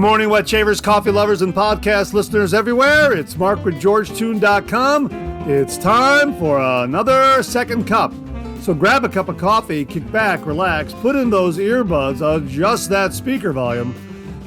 morning, wet shavers, coffee lovers, and podcast listeners everywhere. It's Mark with GeorgeToon.com. It's time for another second cup. So grab a cup of coffee, kick back, relax, put in those earbuds, adjust that speaker volume,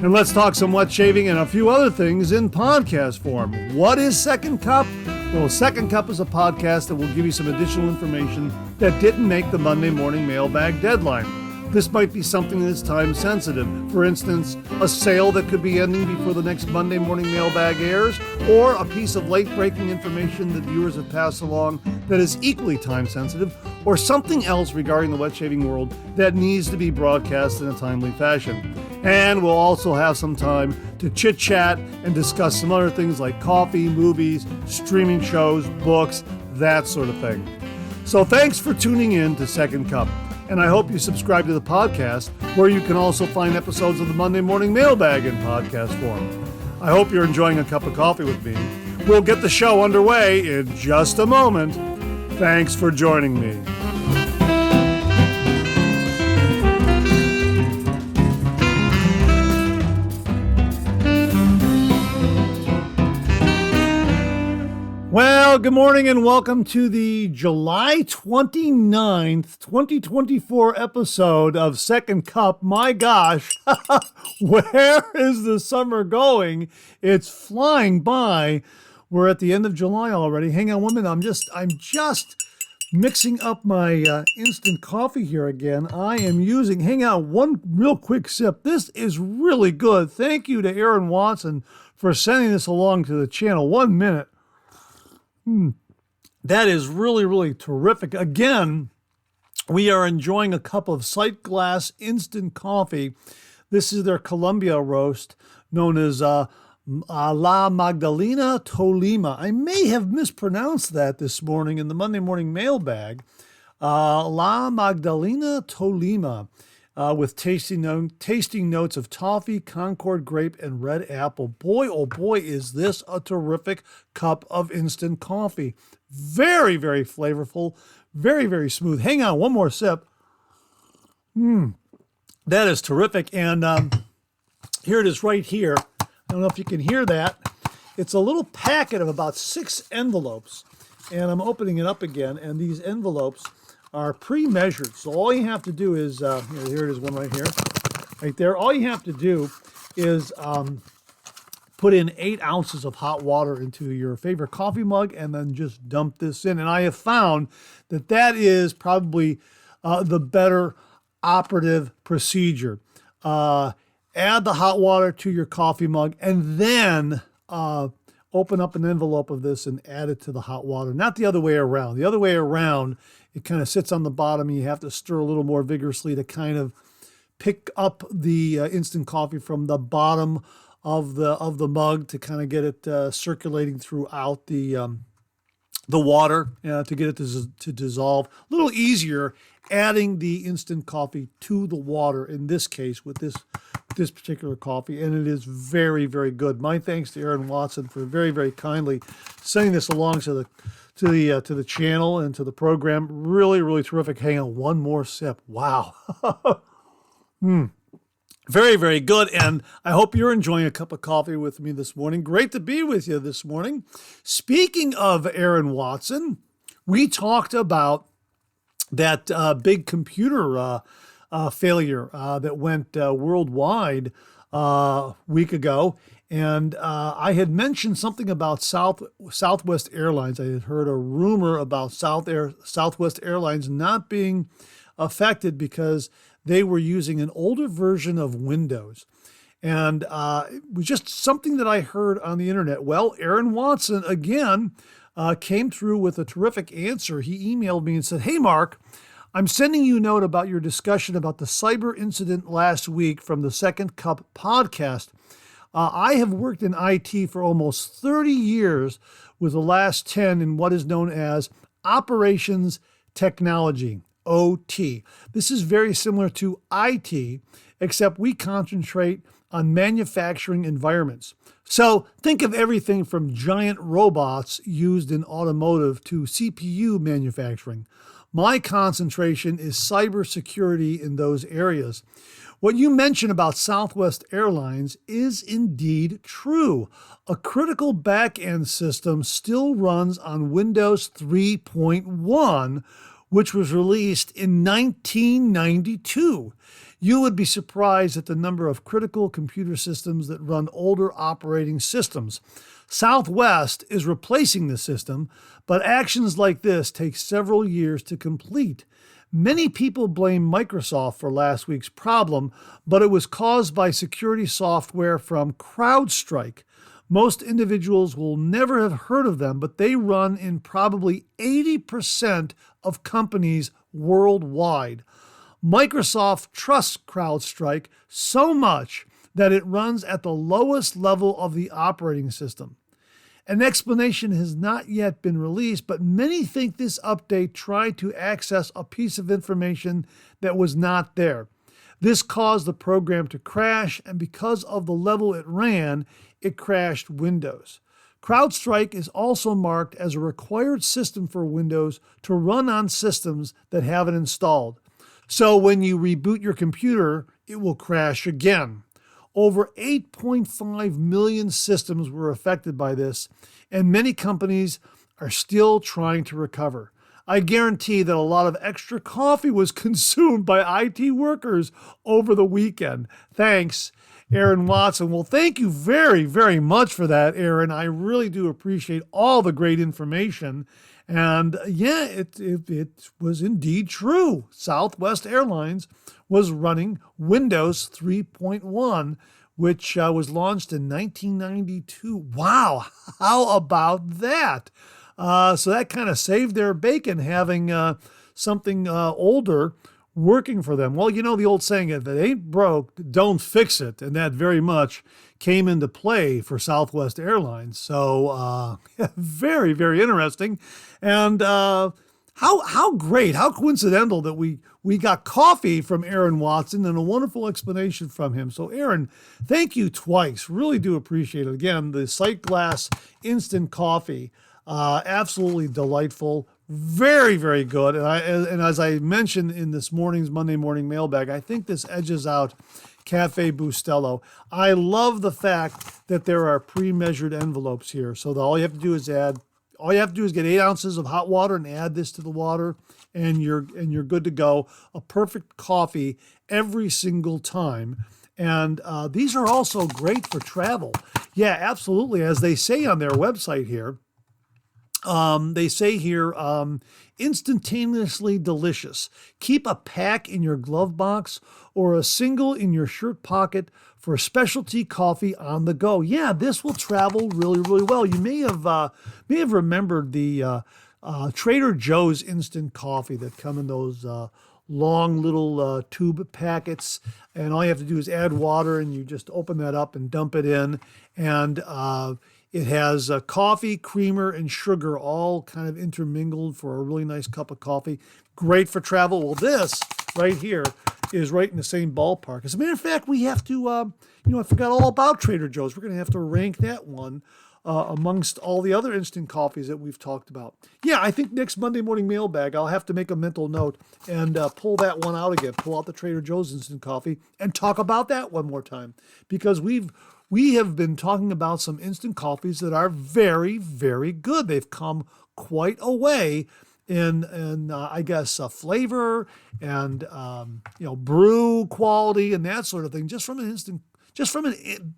and let's talk some wet shaving and a few other things in podcast form. What is Second Cup? Well, Second Cup is a podcast that will give you some additional information that didn't make the Monday morning mailbag deadline. This might be something that's time sensitive. For instance, a sale that could be ending before the next Monday morning mailbag airs, or a piece of late breaking information that viewers have passed along that is equally time sensitive, or something else regarding the wet shaving world that needs to be broadcast in a timely fashion. And we'll also have some time to chit chat and discuss some other things like coffee, movies, streaming shows, books, that sort of thing. So thanks for tuning in to Second Cup. And I hope you subscribe to the podcast, where you can also find episodes of the Monday Morning Mailbag in podcast form. I hope you're enjoying a cup of coffee with me. We'll get the show underway in just a moment. Thanks for joining me. Well, good morning and welcome to the July 29th, 2024 episode of Second Cup. My gosh, where is the summer going? It's flying by. We're at the end of July already. Hang on one minute. I'm just mixing up my instant coffee here again. I am using, hang on one real quick sip. This is really good. Thank you to Aaron Watson for sending this along to the channel. 1 minute. That is really, really terrific. Again, we are enjoying a cup of Sight Glass instant coffee. This is their Colombia roast, known as La Magdalena Tolima. I may have mispronounced that this morning in the Monday morning mailbag. La Magdalena Tolima, with tasting notes of toffee, Concord grape, and red apple. Boy, oh boy, is this a terrific cup of instant coffee. Very, very flavorful, very, very smooth. Hang on, one more sip. That is terrific. And here it is right here. I don't know if you can hear that. It's a little packet of about 6 envelopes. And I'm opening it up again, and these envelopes are pre-measured. So all you have to do is, here it is, one right here, right there. All you have to do is put in 8 ounces of hot water into your favorite coffee mug and then just dump this in. And I have found that that is probably the better operative procedure. Add the hot water to your coffee mug and then open up an envelope of this and add it to the hot water. Not the other way around. The other way around, it kind of sits on the bottom and you have to stir a little more vigorously to kind of pick up the instant coffee from the bottom of the mug to kind of get it circulating throughout the water to get it to dissolve. A little easier adding the instant coffee to the water in this case with this particular coffee, and it is very, very good. My thanks to Aaron Watson for very, very kindly sending this along to the channel and to the program. Really, really terrific. Hang on, one more sip. Wow. Very, very good. And I hope you're enjoying a cup of coffee with me this morning. Great to be with you this morning. Speaking of Aaron Watson, we talked about that big computer failure that went worldwide a week ago. And I had mentioned something about Southwest Airlines. I had heard a rumor about Southwest Airlines not being affected because they were using an older version of Windows. And it was just something that I heard on the internet. Well, Aaron Watson, again, came through with a terrific answer. He emailed me and said, "Hey, Mark, I'm sending you a note about your discussion about the cyber incident last week from the Second Cup podcast. I have worked in IT for almost 30 years, with the last 10 in what is known as operations technology, OT. This is very similar to IT, except we concentrate on manufacturing environments. So think of everything from giant robots used in automotive to CPU manufacturing. My concentration is cybersecurity in those areas. What you mentioned about Southwest Airlines is indeed true. A critical back-end system still runs on Windows 3.1, which was released in 1992. You would be surprised at the number of critical computer systems that run older operating systems. Southwest is replacing the system, but actions like this take several years to complete. Many people blame Microsoft for last week's problem, but it was caused by security software from CrowdStrike. Most individuals will never have heard of them, but they run in probably 80% of companies worldwide. Microsoft trusts CrowdStrike so much that it runs at the lowest level of the operating system. An explanation has not yet been released, but many think this update tried to access a piece of information that was not there. This caused the program to crash, and because of the level it ran, it crashed Windows. CrowdStrike is also marked as a required system for Windows to run on systems that have it installed. So when you reboot your computer, it will crash again. Over 8.5 million systems were affected by this, and many companies are still trying to recover. I guarantee that a lot of extra coffee was consumed by IT workers over the weekend. Thanks, Aaron Watson. Well, thank you very, very much for that, Aaron. I really do appreciate all the great information. And yeah, it was indeed true. Southwest Airlines was running Windows 3.1, which was launched in 1992. Wow, how about that? So that kind of saved their bacon, having something older working for them. Well, you know the old saying, if it ain't broke, don't fix it. And that very much came into play for Southwest Airlines. So very, very interesting. And how great, how coincidental that we got coffee from Aaron Watson and a wonderful explanation from him. So Aaron, thank you twice. Really do appreciate it. Again, the Sight Glass instant coffee, absolutely delightful. Very, very good. And as I mentioned in this morning's Monday morning mailbag, I think this edges out Cafe Bustelo. I love the fact that there are pre-measured envelopes here. So all you have to do is get 8 ounces of hot water and add this to the water, and you're good to go. A perfect coffee every single time. And these are also great for travel. Yeah, absolutely. As they say on their website here, they say here, instantaneously delicious. Keep a pack in your glove box or a single in your shirt pocket for specialty coffee on the go. Yeah, this will travel really, really well. You may have remembered the Trader Joe's instant coffee that come in those long little tube packets, and all you have to do is add water, and you just open that up and dump it in, and it has coffee, creamer, and sugar all kind of intermingled for a really nice cup of coffee. Great for travel. Well, this right here is right in the same ballpark. As a matter of fact, we have to, I forgot all about Trader Joe's. We're going to have to rank that one amongst all the other instant coffees that we've talked about. Yeah, I think next Monday morning mailbag, I'll have to make a mental note and pull that one out again, pull out the Trader Joe's instant coffee and talk about that one more time, because we have been talking about some instant coffees that are very, very good. They've come quite a way in I guess, flavor and, brew quality and that sort of thing,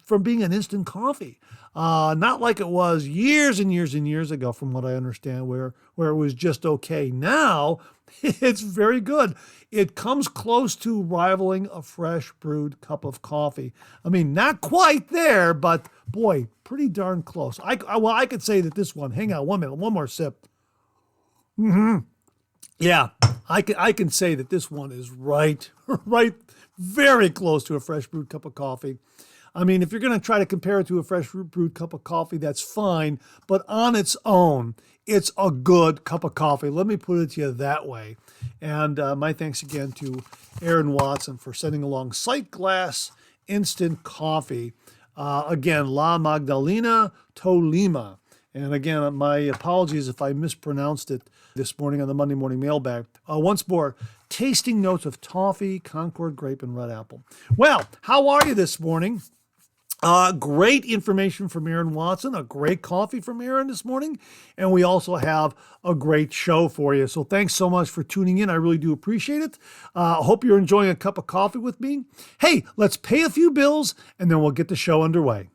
from being an instant coffee. Not like it was years and years and years ago, from what I understand, where it was just okay. Now, it's very good. It comes close to rivaling a fresh brewed cup of coffee. I mean, not quite there, but boy, pretty darn close. I could say that this one, hang on 1 minute, one more sip. Yeah, I can say that this one is right, very close to a fresh brewed cup of coffee. I mean, if you're going to try to compare it to a fresh brewed cup of coffee, that's fine. But on its own, it's a good cup of coffee. Let me put it to you that way. And my thanks again to Aaron Watson for sending along Sight Glass Instant Coffee. Again, La Magdalena, Tolima. And again, my apologies if I mispronounced it this morning on the Monday Morning Mailbag. Once more, tasting notes of toffee, Concord grape, and red apple. Well, how are you this morning? Great information from Aaron Watson, a great coffee from Aaron this morning, and we also have a great show for you. So thanks so much for tuning in. I really do appreciate it. I hope you're enjoying a cup of coffee with me. Hey, let's pay a few bills, and then we'll get the show underway.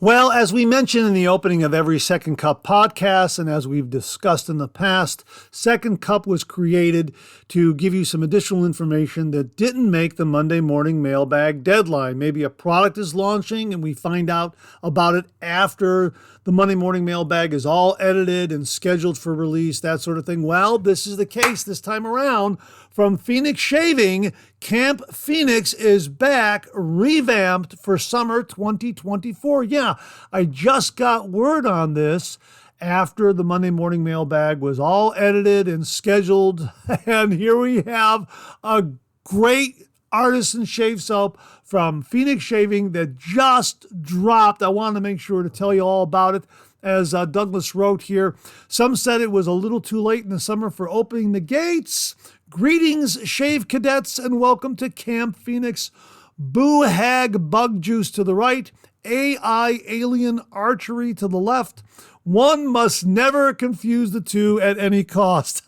Well, as we mentioned in the opening of every Second Cup podcast, and as we've discussed in the past, Second Cup was created to give you some additional information that didn't make the Monday morning mailbag deadline. Maybe a product is launching and we find out about it after the Monday morning mailbag is all edited and scheduled for release, that sort of thing. Well, this is the case this time around. From Phoenix Shaving, Camp Phoenix is back, revamped for summer 2024. Yeah, I just got word on this after the Monday morning mailbag was all edited and scheduled. And here we have a great artisan shave soap from Phoenix Shaving that just dropped. I wanted to make sure to tell you all about it. As Douglas wrote here, some said it was a little too late in the summer for opening the gates. Greetings, shave cadets, and welcome to Camp Phoenix. Boo Hag Bug Juice to the right, AI Alien Archery to the left. One must never confuse the two at any cost.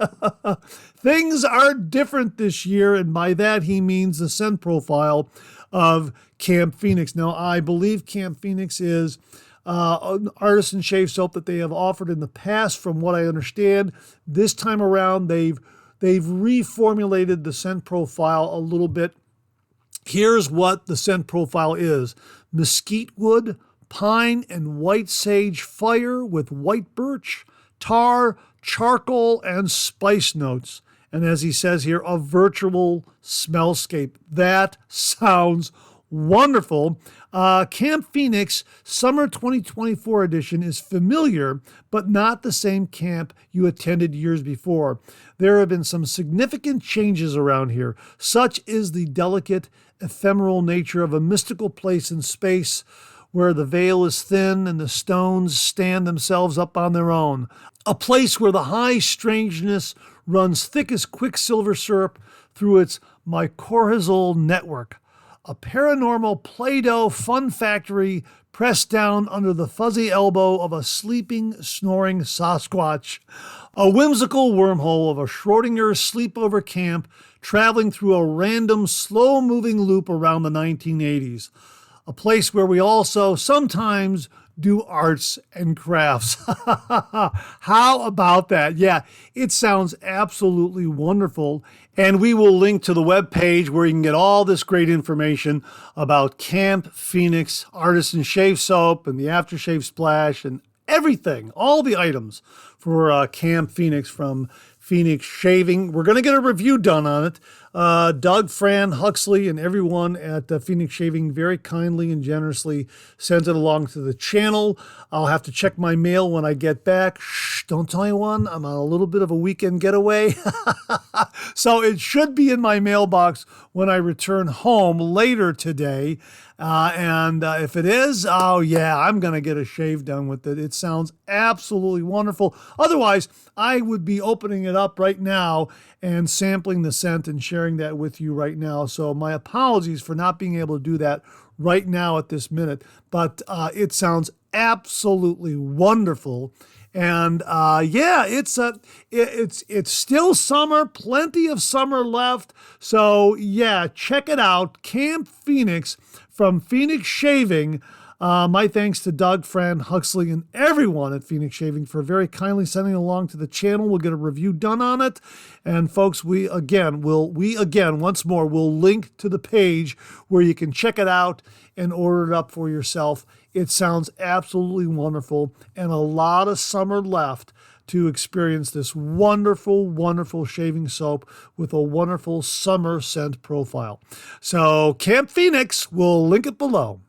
Things are different this year, and by that he means the scent profile of Camp Phoenix. Now, I believe Camp Phoenix is an artisan shave soap that they have offered in the past. From what I understand, this time around they've reformulated the scent profile a little bit. Here's what the scent profile is: mesquite wood, pine and white sage fire with white birch, tar, charcoal, and spice notes. And as he says here, a virtual smellscape. That sounds wonderful. Camp Phoenix Summer 2024 edition is familiar, but not the same camp you attended years before. There have been some significant changes around here. Such is the delicate, ephemeral nature of a mystical place in space where the veil is thin and the stones stand themselves up on their own. A place where the high strangeness runs thick as quicksilver syrup through its mycorrhizal network. A paranormal Play-Doh fun factory pressed down under the fuzzy elbow of a sleeping, snoring Sasquatch. A whimsical wormhole of a Schrodinger sleepover camp traveling through a random, slow-moving loop around the 1980s. A place where we also sometimes do arts and crafts. How about that? Yeah, it sounds absolutely wonderful. And we will link to the webpage where you can get all this great information about Camp Phoenix Artisan Shave Soap and the Aftershave Splash and everything, all the items for Camp Phoenix from Phoenix Shaving. We're going to get a review done on it. Doug, Fran, Huxley, and everyone at Phoenix Shaving very kindly and generously sent it along to the channel. I'll have to check my mail when I get back. Shh, don't tell anyone. I'm on a little bit of a weekend getaway. So it should be in my mailbox when I return home later today. And if it is, oh yeah, I'm going to get a shave done with it. It sounds absolutely wonderful. Otherwise, I would be opening it up right now and sampling the scent and sharing that with you right now. So my apologies for not being able to do that right now at this minute, but it sounds absolutely wonderful. And yeah, it's still summer, plenty of summer left. So yeah, check it out. Camp Phoenix from Phoenix Shaving. My thanks to Doug, Fran, Huxley, and everyone at Phoenix Shaving for very kindly sending along to the channel. We'll get a review done on it. And folks, we again once more will link to the page where you can check it out and order it up for yourself. It sounds absolutely wonderful, and a lot of summer left to experience this wonderful, wonderful shaving soap with a wonderful summer scent profile. So Camp Phoenix, we'll link it below.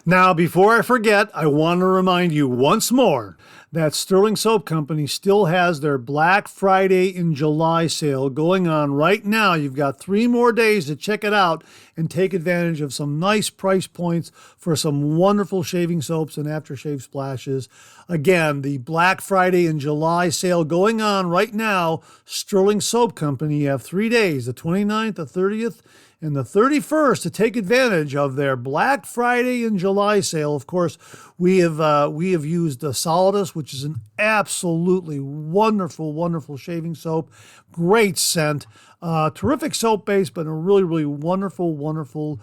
Now, before I forget, I want to remind you once more that Sterling Soap Company still has their Black Friday in July sale going on right now. You've got 3 more days to check it out and take advantage of some nice price points for some wonderful shaving soaps and aftershave splashes. Again, the Black Friday in July sale going on right now. Sterling Soap Company, you have 3 days, the 29th, the 30th, and the 31st to take advantage of their Black Friday in July sale. Of course, we have used Solidus, which is an absolutely wonderful, wonderful shaving soap. Great scent. Terrific soap base, but a really, really wonderful, wonderful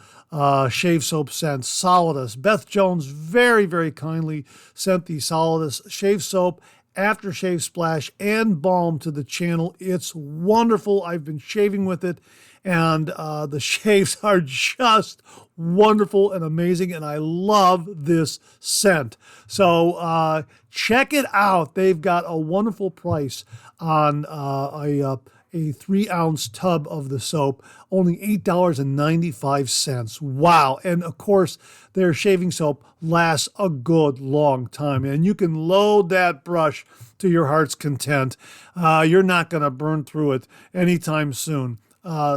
shave soap scent. Solidus. Beth Jones very, very kindly sent the Solidus shave soap, aftershave splash, and balm to the channel. It's wonderful. I've been shaving with it, and the shaves are just wonderful and amazing, and I love this scent. So check it out. They've got a wonderful price on a 3-ounce tub of the soap, only $8.95. Wow. And of course, their shaving soap lasts a good long time. And you can load that brush to your heart's content. You're not going to burn through it anytime soon.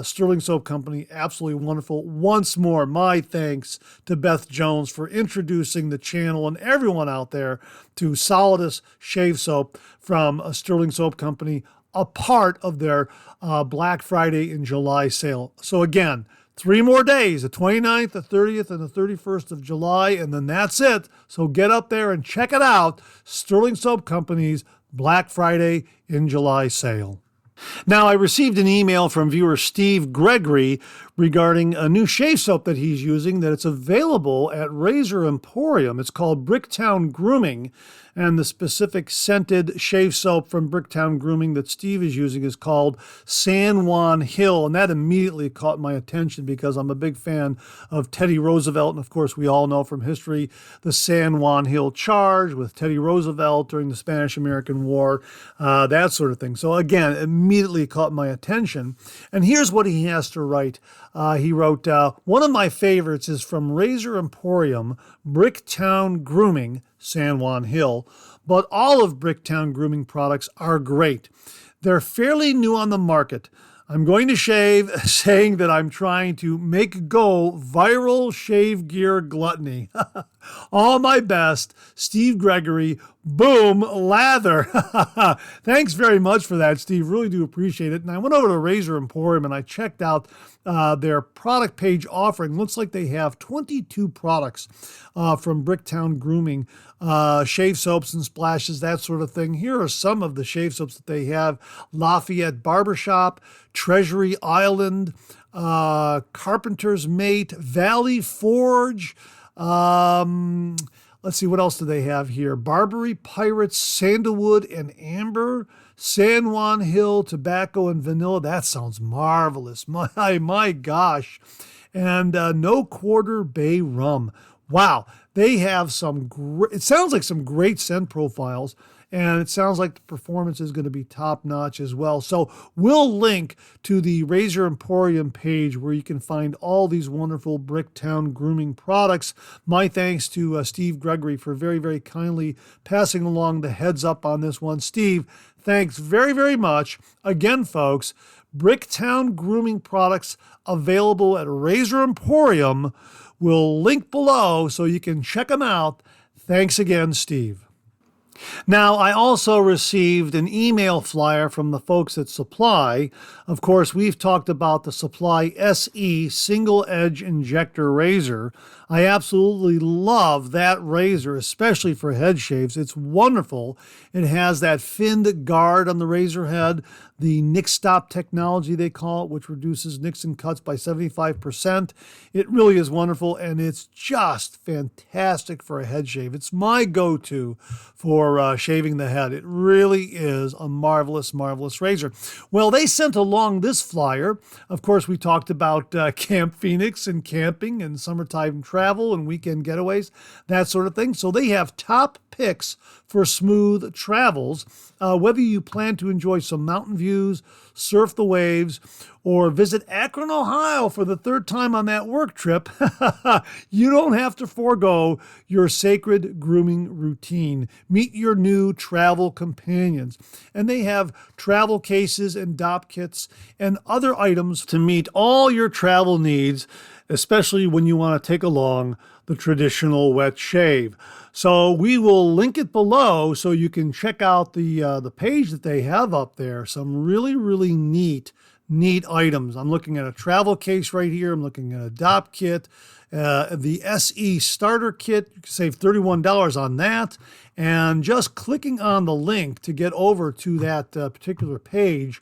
Sterling Soap Company, absolutely wonderful. Once more, my thanks to Beth Jones for introducing the channel and everyone out there to Solidus Shave Soap from Sterling Soap Company, a part of their Black Friday in July sale. So again, 3 more days, the 29th, the 30th, and the 31st of July, and then that's it. So get up there and check it out. Sterling Soap Company's Black Friday in July sale. Now, I received an email from viewer Steve Gregory regarding a new shave soap that he's using, that it's available at Razor Emporium. It's called Bricktown Grooming, and the specific scented shave soap from Bricktown Grooming that Steve is using is called San Juan Hill, and that immediately caught my attention because I'm a big fan of Teddy Roosevelt, and of course we all know from history the San Juan Hill Charge with Teddy Roosevelt during the Spanish-American War, that sort of thing. So again, immediately caught my attention, and here's what he has to write. He wrote, one of my favorites is from Razor Emporium, Bricktown Grooming, San Juan Hill, but all of Bricktown Grooming products are great. They're fairly new on the market. I'm going to shave saying that I'm trying to make go viral shave gear gluttony. All my best, Steve Gregory, Boom Lather. Thanks very much for that, Steve. Really do appreciate it. And I went over to Razor Emporium and I checked out their product page offering. Looks like they have 22 products from Bricktown Grooming, shave soaps and splashes, that sort of thing. Here are some of the shave soaps that they have: Lafayette Barbershop, Treasury Island, Carpenter's Mate, Valley Forge. Let's see, what else do they have here? Barbary Pirates, Sandalwood and Amber, San Juan Hill, Tobacco and Vanilla. That sounds marvelous. My gosh. And No Quarter Bay Rum. Wow. They have some great, it sounds like some great scent profiles, and it sounds like the performance is going to be top-notch as well. So we'll link to the Razor Emporium page where you can find all these wonderful Bricktown Grooming products. My thanks to Steve Gregory for very, very kindly passing along the heads up on this one. Steve, thanks very, very much. Again, folks, Bricktown Grooming products available at Razor Emporium. We'll link below so you can check them out. Thanks again, Steve. Now, I also received an email flyer from the folks at Supply. Of course, we've talked about the Supply SE Single Edge Injector Razor. I absolutely love that razor, especially for head shaves. It's wonderful. It has that finned guard on the razor head, the nick stop technology they call it, which reduces nicks and cuts by 75%. It really is wonderful, and it's just fantastic for a head shave. It's my go-to for shaving the head. It really is a marvelous, marvelous razor. Well, they sent along this flyer. Of course, we talked about Camp Phoenix and camping and summertime travel and weekend getaways, that sort of thing. So they have top picks for smooth travels. Whether you plan to enjoy some mountain views, surf the waves, or visit Akron, Ohio for the third time on that work trip, you don't have to forego your sacred grooming routine. Meet your new travel companions. And they have travel cases and DOP kits and other items to meet all your travel needs, especially when you want to take along the traditional wet shave. So we will link it below so you can check out the page that they have up there. Some really, really neat items. I'm looking at a travel case right here. I'm looking at a DOP kit, the SE starter kit. You can save $31 on that. And just clicking on the link to get over to that particular page,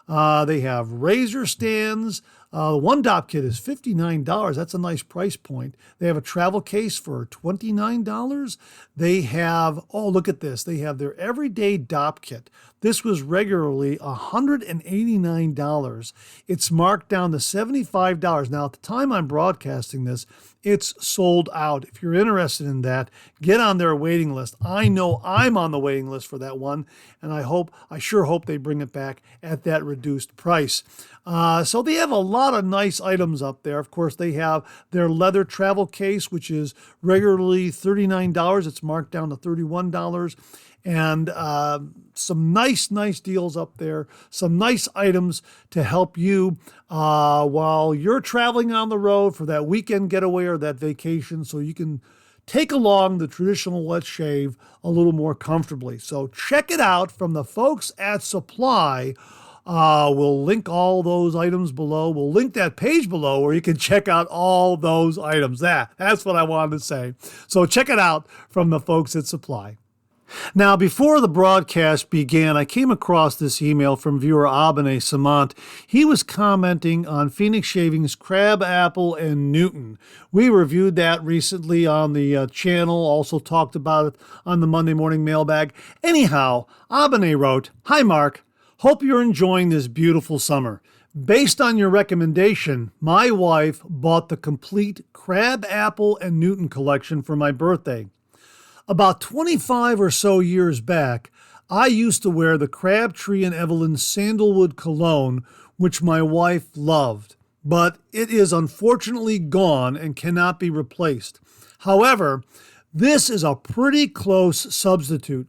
they have razor stands. One DOP kit is $59. That's a nice price point. They have a travel case for $29. They have, oh, look at this. They have their everyday DOP kit. This was regularly $189. It's marked down to $75. Now, at the time I'm broadcasting this, it's sold out. If you're interested in that, get on their waiting list. I know I'm on the waiting list for that one, and I sure hope they bring it back at that reduced price. So they have a lot of nice items up there. Of course, they have their leather travel case, which is regularly $39. It's marked down to $31. And some nice deals up there, some nice items to help you while you're traveling on the road for that weekend getaway or that vacation, so you can take along the traditional wet shave a little more comfortably. So check it out from the folks at Supply. We'll link all those items below. We'll link that page below where you can check out all those items. That's what I wanted to say. So check it out from the folks at Supply. Now, before the broadcast began, I came across this email from viewer Abene Samant. He was commenting on Phoenix Shaving's Crab Apple and Newton. We reviewed that recently on the channel, also talked about it on the Monday Morning Mailbag. Anyhow, Abene wrote, "Hi, Mark. Hope you're enjoying this beautiful summer. Based on your recommendation, my wife bought the complete Crab Apple and Newton collection for my birthday. About 25 or so years back, I used to wear the Crabtree and Evelyn Sandalwood cologne, which my wife loved, but it is unfortunately gone and cannot be replaced. However, this is a pretty close substitute.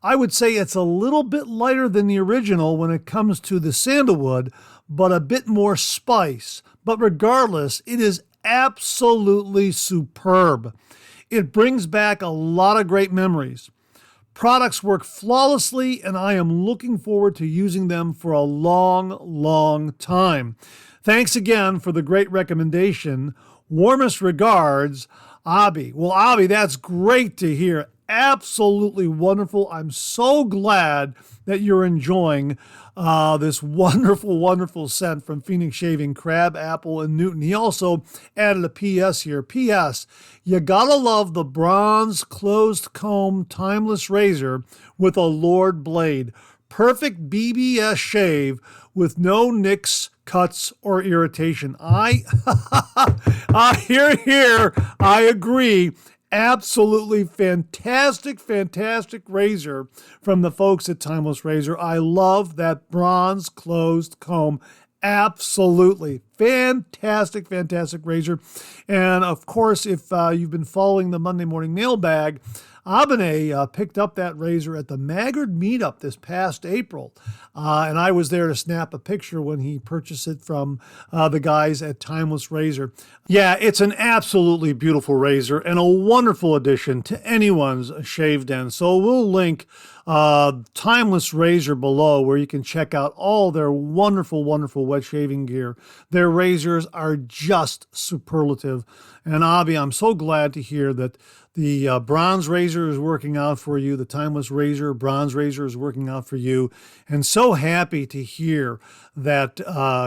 I would say it's a little bit lighter than the original when it comes to the sandalwood, but a bit more spice. But regardless, it is absolutely superb. It brings back a lot of great memories. Products work flawlessly, and I am looking forward to using them for a long time. Thanks again for the great recommendation. Warmest regards, Abby." Well, Abby, that's great to hear. Absolutely wonderful. I'm so glad that you're enjoying this wonderful scent from Phoenix Shaving Crab Apple and Newton. He also added a PS here. PS, you gotta love the bronze closed comb timeless razor with a Lord blade. Perfect BBS shave with no nicks, cuts, or irritation. I hear, I agree. Absolutely fantastic razor from the folks at Timeless Razor. I love that bronze closed comb. Absolutely fantastic razor. And of course, if you've been following the Monday Morning Mailbag, Abene picked up that razor at the Maggard meetup this past April. And I was there to snap a picture when he purchased it from the guys at Timeless Razor. Yeah, it's an absolutely beautiful razor and a wonderful addition to anyone's shave den. So we'll link Timeless Razor below where you can check out all their wonderful wet shaving gear. Their razors are just superlative. And Abby, I'm so glad to hear that the bronze razor is working out for you. The Timeless Razor, bronze razor is working out for you. And so happy to hear that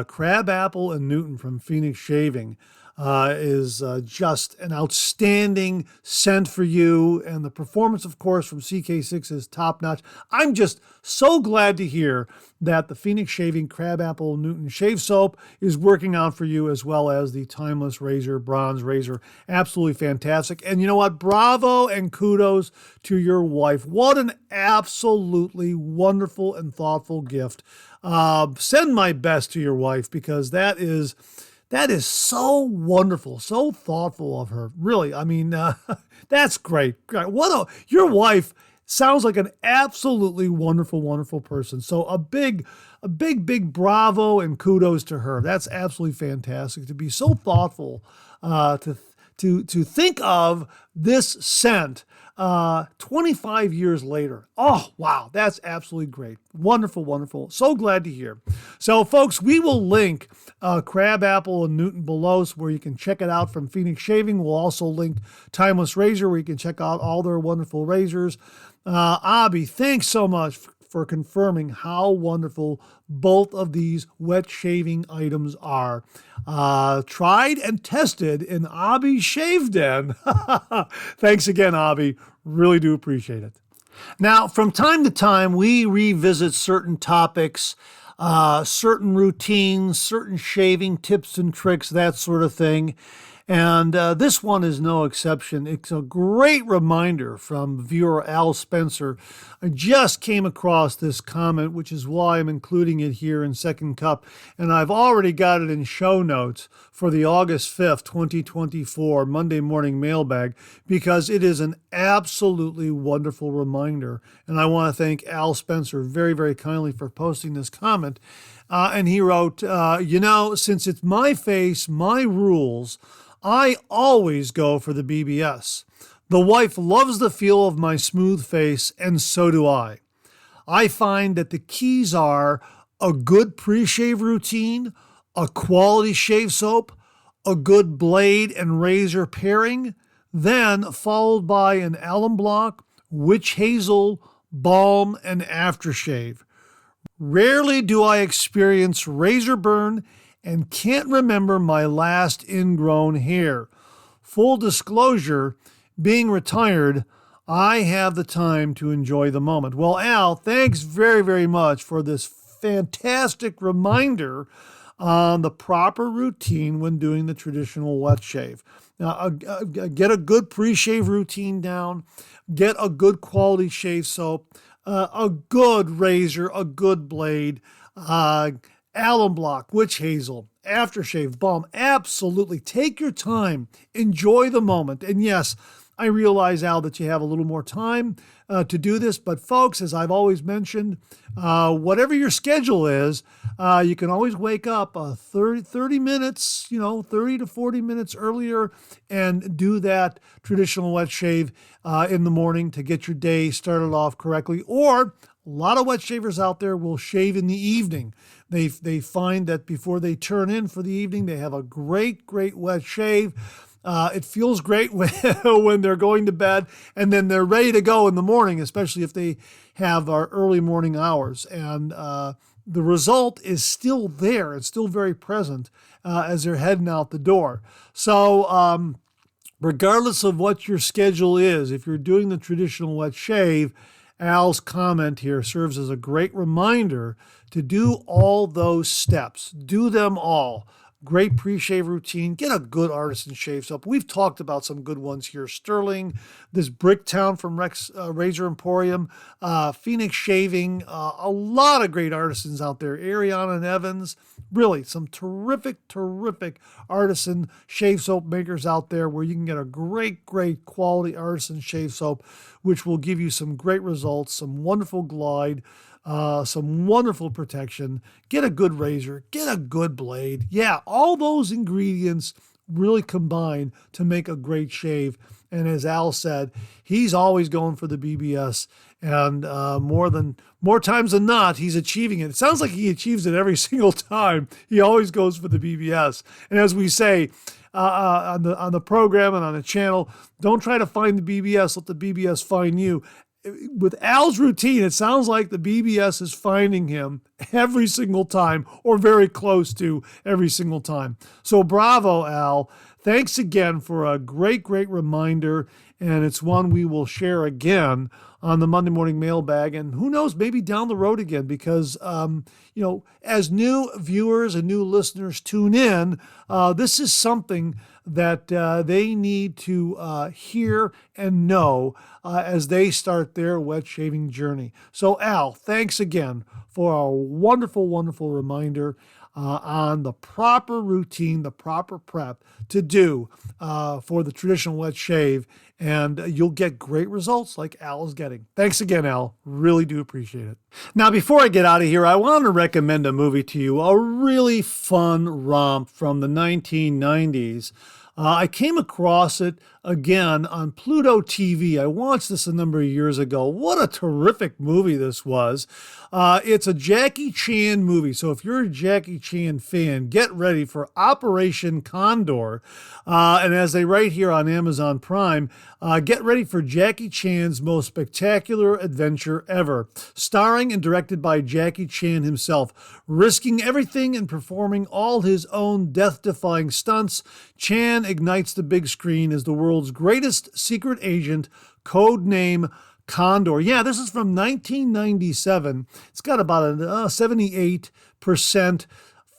Crab Apple and Newton from Phoenix Shaving is just an outstanding scent for you. And the performance, of course, from CK6 is top-notch. I'm just so glad to hear that the Phoenix Shaving Crabapple Newton Shave Soap is working out for you, as well as the Timeless Razor Bronze Razor. Absolutely fantastic. And you know what? Bravo and kudos to your wife. What an absolutely wonderful and thoughtful gift. Send my best to your wife, because that is so wonderful, so thoughtful of her. Really, I mean, that's great. Your wife sounds like an absolutely wonderful, wonderful person. So a big bravo and kudos to her. That's absolutely fantastic to be so thoughtful, to think of this scent 25 years later. Oh, wow. That's absolutely great. Wonderful, wonderful. So glad to hear. So, folks, we will link Crabapple and Newton below, where you can check it out from Phoenix Shaving. We'll also link Timeless Razor, where you can check out all their wonderful razors. Abby, thanks so much for confirming how wonderful both of these wet shaving items are. Tried and tested in Abby's Shave Den. Thanks again, Abby. Really do appreciate it. Now, from time to time, we revisit certain topics, certain routines, certain shaving tips and tricks, that sort of thing. And this one is no exception. It's a great reminder from viewer Al Spencer. I just came across this comment, which is why I'm including it here in Second Cup. And I've already got it in show notes for the August 5th, 2024 Monday morning mailbag, because it is an absolutely wonderful reminder. And I want to thank Al Spencer very, very kindly for posting this comment. And he wrote, since it's my face, my rules, I always go for the BBS. The wife loves the feel of my smooth face, and so do I. I find that the keys are a good pre-shave routine, a quality shave soap, a good blade and razor pairing, then followed by an alum block, witch hazel, balm, and aftershave. Rarely do I experience razor burn and can't remember my last ingrown hair. Full disclosure, being retired, I have the time to enjoy the moment. Well, Al, thanks very, very much for this fantastic reminder on the proper routine when doing the traditional wet shave. Now, get a good pre-shave routine down, get a good quality shave soap, a good razor, a good blade, alum block, witch hazel, aftershave, balm. Absolutely. Take your time. Enjoy the moment. And yes, I realize, Al, that you have a little more time to do this. But folks, as I've always mentioned, whatever your schedule is, you can always wake up 30 minutes, 30 to 40 minutes earlier and do that traditional wet shave in the morning to get your day started off correctly. Or a lot of wet shavers out there will shave in the evening. They find that before they turn in for the evening, they have a great wet shave. It feels great when they're going to bed, and then they're ready to go in the morning, especially if they have our early morning hours. And the result is still there. It's still very present as they're heading out the door. So regardless of what your schedule is, if you're doing the traditional wet shave, Al's comment here serves as a great reminder to do all those steps. Do them all. Great pre-shave routine. Get a good artisan shave soap. We've talked about some good ones here. Sterling, this Bricktown from Rex Razor Emporium, Phoenix Shaving, a lot of great artisans out there. Ariana and Evans, really some terrific artisan shave soap makers out there where you can get a great quality artisan shave soap, which will give you some great results, some wonderful glide, some wonderful protection. Get a good razor, get a good blade. Yeah, all those ingredients really combine to make a great shave. And as Al said, he's always going for the BBS, and more times than not, he's achieving it. It sounds like he achieves it every single time. He always goes for the BBS. And as we say on the program and on the channel, don't try to find the BBS. Let the BBS find you. with Al's routine, it sounds like the BBS is finding him every single time, or very close to every single time. So bravo, Al. Thanks again for a great, great reminder. And it's one we will share again on the Monday Morning Mailbag. And who knows, maybe down the road again, because, as new viewers and new listeners tune in, this is something that they need to hear and know as they start their wet shaving journey. So, Al, thanks again for a wonderful, wonderful reminder on the proper routine, the proper prep to do for the traditional wet shave, and you'll get great results like Al is getting. Thanks again, Al. Really do appreciate it. Now, before I get out of here, I want to recommend a movie to you, a really fun romp from the 1990s. I came across it again on Pluto TV. I watched this a number of years ago. What a terrific movie this was. It's a Jackie Chan movie. So if you're a Jackie Chan fan, get ready for Operation Condor. And as they write here on Amazon Prime, get ready for Jackie Chan's most spectacular adventure ever. Starring and directed by Jackie Chan himself, risking everything and performing all his own death-defying stunts, Chan ignites the big screen as the world's greatest secret agent, codename Condor. Yeah, this is from 1997. It's got about a 78%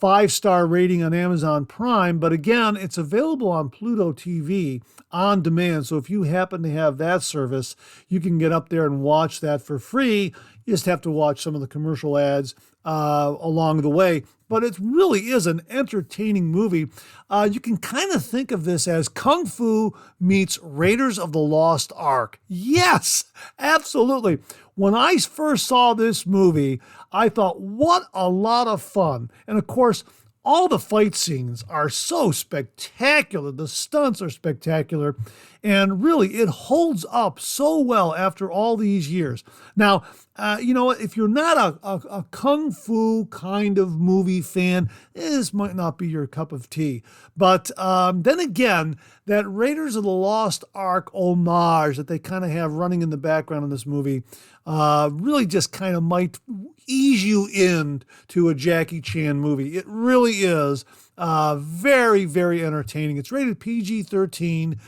5-star rating on Amazon Prime, but again, it's available on Pluto TV on demand. So if you happen to have that service, you can get up there and watch that for free. You just have to watch some of the commercial ads along the way. But it really is an entertaining movie. You can kind of think of this as Kung Fu meets Raiders of the Lost Ark. Yes, absolutely. When I first saw this movie, I thought, what a lot of fun. And of course, all the fight scenes are so spectacular. The stunts are spectacular. And really, it holds up so well after all these years. Now, if you're not a Kung Fu kind of movie fan, this might not be your cup of tea. But then again, that Raiders of the Lost Ark homage that they kind of have running in the background in this movie really just kind of might ease you into a Jackie Chan movie. It really is very, very entertaining. It's rated PG-13.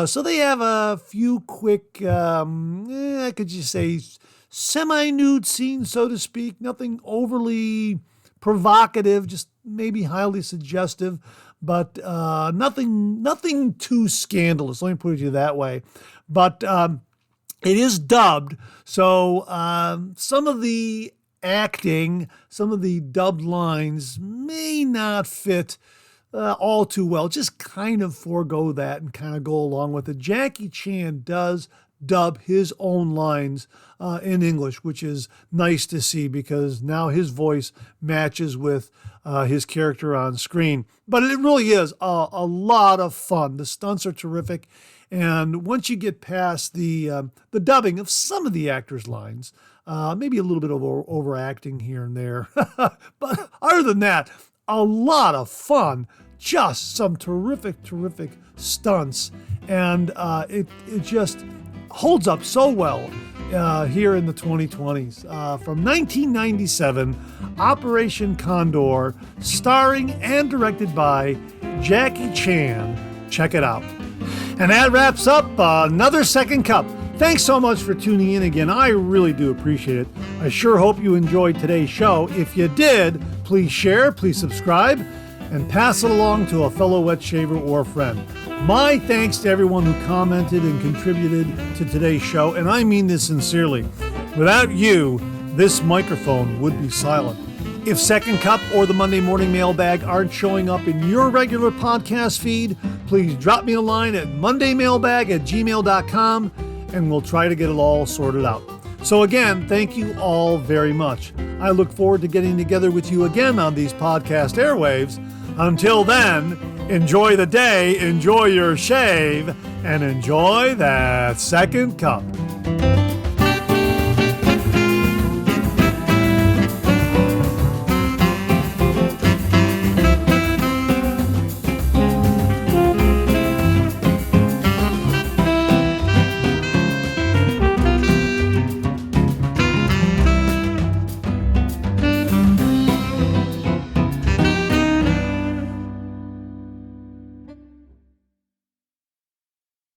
So they have a few quick, could you say, semi-nude scenes, so to speak. Nothing overly provocative, just maybe highly suggestive, but nothing too scandalous. Let me put it to you that way. But it is dubbed, so some of the acting, some of the dubbed lines may not fit all too well. Just kind of forego that and kind of go along with it. Jackie Chan does dub his own lines in English, which is nice to see because now his voice matches with his character on screen. But it really is a lot of fun. The stunts are terrific. And once you get past the dubbing of some of the actors' lines, maybe a little bit of overacting here and there. But other than that, a lot of fun. Just some terrific, terrific stunts. And it just holds up so well here in the 2020s. From 1997, Operation Condor, starring and directed by Jackie Chan. Check it out. And that wraps up another Second Cup. Thanks so much for tuning in again. I really do appreciate it. I sure hope you enjoyed today's show. If you did, please share, please subscribe, and pass it along to a fellow wet shaver or friend. My thanks to everyone who commented and contributed to today's show, and I mean this sincerely. Without you, this microphone would be silent. If Second Cup or the Monday Morning Mailbag aren't showing up in your regular podcast feed, please drop me a line at mondaymailbag@gmail.com and we'll try to get it all sorted out. So again, thank you all very much. I look forward to getting together with you again on these podcast airwaves. Until then, enjoy the day, enjoy your shave, and enjoy that Second Cup.